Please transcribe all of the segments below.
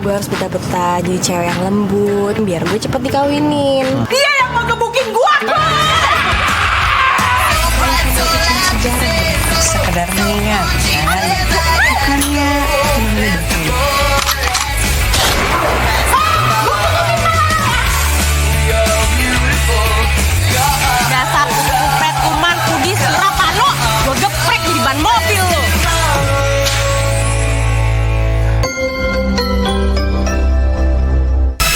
Gue harus betah-betah jadi cewek yang lembut biar gue cepet dikawinin. Dia yang mau gebukin gue. Sekedar mengingatkan, bukannya Dasar kupret kuman kudis apa lo? Gue geprek di ban mobil lo.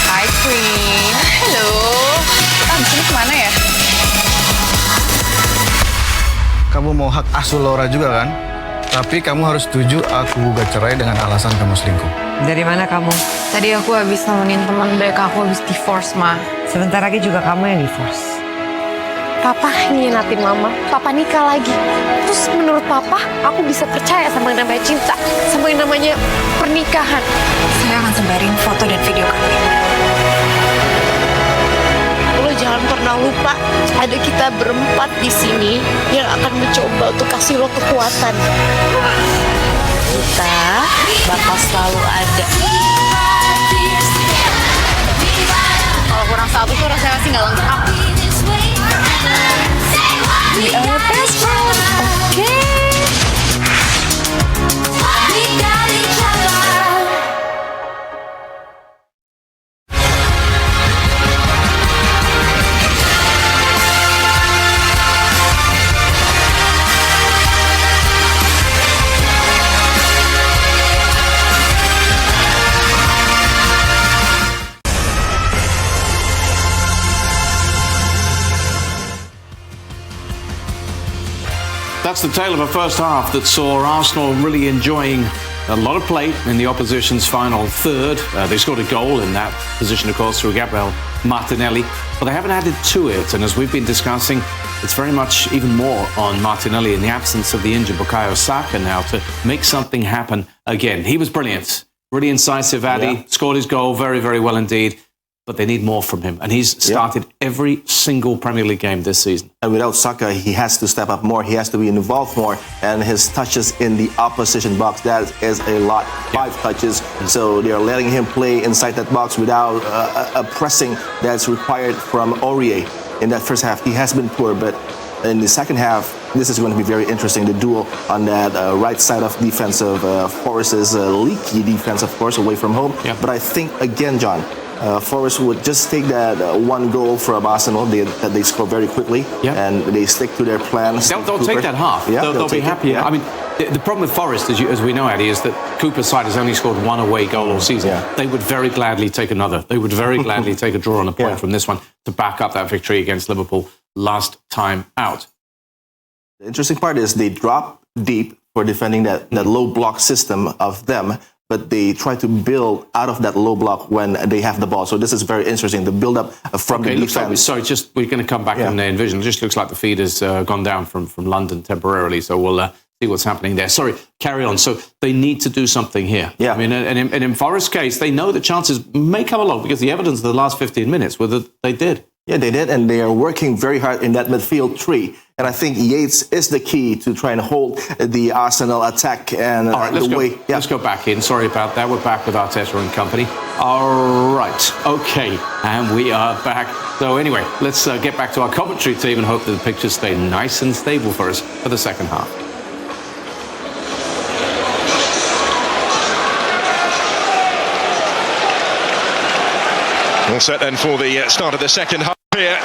Hi Queen. Halo. Kita di sini kemana ya? Kamu mau hak asuh Laura juga kan? Tapi kamu harus setuju aku gugat cerai dengan alasan kamu selingkuh. Dari mana kamu? Tadi aku habis nemenin teman baik aku habis divorce, Ma. Sebentar lagi juga kamu yang divorce. Papa nyianatin Mama, Papa nikah lagi. Terus menurut Papa, aku bisa percaya sama yang namanya cinta, sama yang namanya pernikahan. Saya akan sebarin foto dan video kamu. Lo jangan pernah lupa, ada kita berempat di sini yang akan mencoba untuk kasih lo kekuatan. Kita bakal selalu ada. Kalau kurang satu tuh rasanya pasti nggak lengkap. We are best friends, okay? That's the tale of a first half that saw Arsenal really enjoying a lot of play in the opposition's final third. They scored a goal in that position, of course, through Gabriel Martinelli, but they haven't added to it. And as we've been discussing, it's very much even more on Martinelli in the absence of the injured Bukayo Saka now to make something happen again. He was brilliant, really incisive, Addy, scored his goal very, very well indeed. But they need more from him. And he's started every single Premier League game this season. And without Saka, he has to step up more. He has to be involved more. And his touches in the opposition box, that is a lot. 5 touches. So they are letting him play inside that box without a pressing that's required from Aurier. In that first half, he has been poor. But in the second half, this is going to be very interesting. The duel on that right side of defense of Forest's leaky defense, of course, away from home. But I think, again, John, Forest would just take that one goal from Arsenal that they score very quickly, and they stick to their plans. They'll take that half. They'll be happy. I mean, the problem with Forest, as we know, Addy, is that Cooper's side has only scored one away goal all season. They would very gladly take another. They would very gladly take a draw on a point from this one to back up that victory against Liverpool last time out. The interesting part is they drop deep for defending that low block system of them, but they try to build out of that low block when they have the ball. So this is very interesting, the build-up from the defense. We're going to come back in vision. It just looks like the feed has gone down from London temporarily, so we'll see what's happening there. Sorry, carry on. So they need to do something here. I mean, and in Forest's case, they know the chances may come along because the evidence of the last 15 minutes was that they did. Yeah, they did, and they are working very hard in that midfield tree. And I think Yates is the key to try and hold the Arsenal attack. And all right, let's go back in. Sorry about that. We're back with Arteta and company. All right, okay, and we are back. So anyway, let's get back to our commentary team and hope that the pictures stay nice and stable for us for the second half. All set then for the start of the second half here.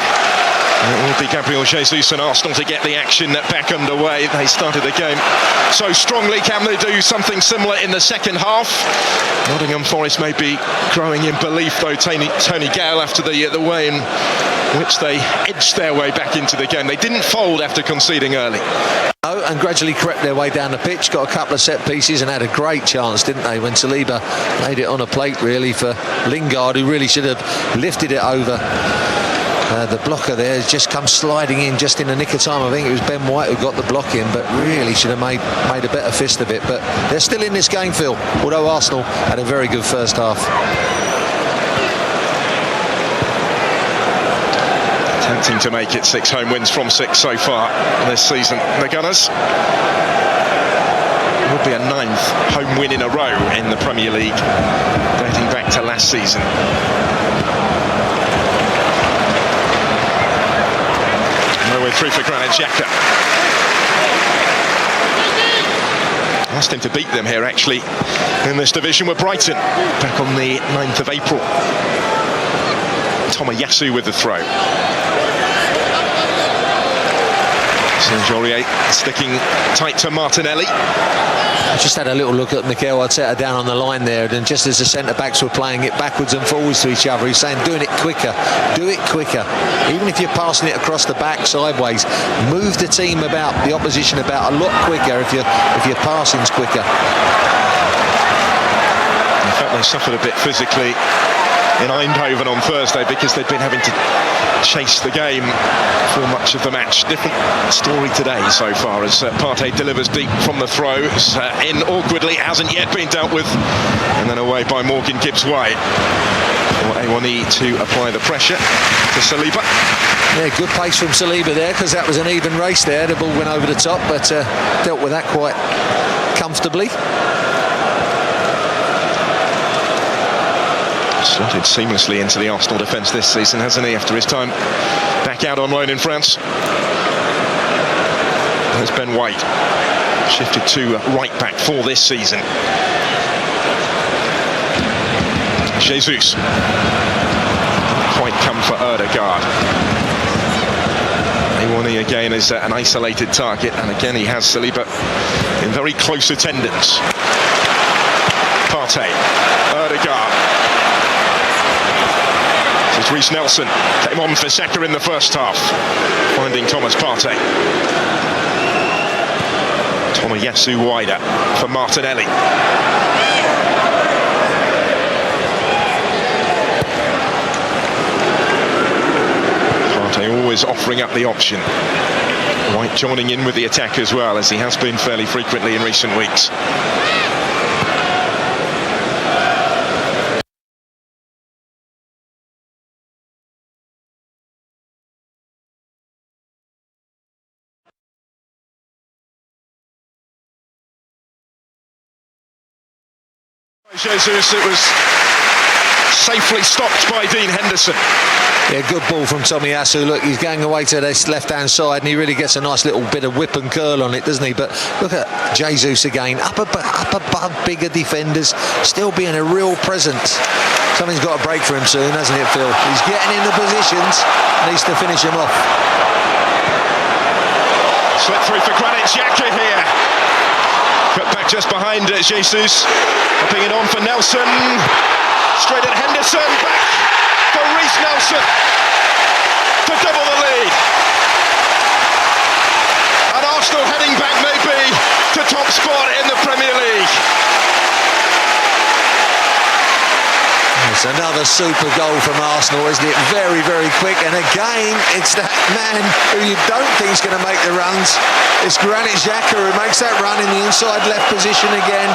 It will be Gabriel Jesus and Arsenal to get the action back underway. They started the game so strongly. Can they do something similar in the second half? Nottingham Forest may be growing in belief, though, Tony Gale, after the way in which they edged their way back into the game. They didn't fold after conceding early. And gradually crept their way down the pitch, got a couple of set pieces and had a great chance, didn't they, when Saliba laid it on a plate, really, for Lingard, who really should have lifted it over. The blocker there has just come sliding in just in the nick of time. I think it was Ben White who got the block in, but really should have made a better fist of it. But they're still in this game, Phil, although Arsenal had a very good first half. Attempting to make it 6 home wins from 6 so far this season, the Gunners. It would be a 9th home win in a row in the Premier League, dating back to last season. Nowhere through for Granit Xhaka. Asked him to beat them here, actually, in this division with Brighton, back on the 9th of April. Tomiyasu with the throw. Saint-Jorier sticking tight to Martinelli. I just had a little look at Mikel Arteta down on the line there, and just as the centre-backs were playing it backwards and forwards to each other, he's saying, doing it quicker, do it quicker. Even if you're passing it across the back sideways, move the team about, the opposition about a lot quicker if your passing's quicker. In fact, they suffered a bit physically in Eindhoven on Thursday because they'd been having to chase the game for much of the match. Different story today so far as Partey delivers deep from the throws, in awkwardly, hasn't yet been dealt with, and then away by Morgan Gibbs-White. For A1E to apply the pressure to Saliba. Yeah, good pace from Saliba there, because that was an even race there. The ball went over the top, but dealt with that quite comfortably. Slotted seamlessly into the Arsenal defence this season, hasn't he, after his time back out on loan in France. There's Ben White, shifted to right back for this season. Jesus. Quite come for Heptagon. A1E again is an isolated target, and again he has Saliba in very close attendance. Partey, Heptagon. This is Reece Nelson, came on for Saka in the first half, finding Thomas Partey. Tomiyasu wider for Martinelli. Partey always offering up the option. White joining in with the attack as well, as he has been fairly frequently in recent weeks. Jesus, it was safely stopped by Dean Henderson. Yeah, good ball from Tomiyasu. Look, he's going away to this left-hand side, and he really gets a nice little bit of whip and curl on it, doesn't he? But look at Jesus again, up above bigger defenders, still being a real presence. Something's got to break for him soon, hasn't it, Phil? He's getting in the positions, needs to finish him off. Slip through for Granit Xhaka here. Cut back just behind Jesus. Popping it on for Nelson. Straight at Henderson. Back for Reece Nelson to double the lead. And Arsenal heading back maybe to top spot in the Premier League. It's another super goal from Arsenal, isn't it? Very, very quick. And again, it's that man who you don't think is going to make the runs. It's Granit Xhaka who makes that run in the inside left position again.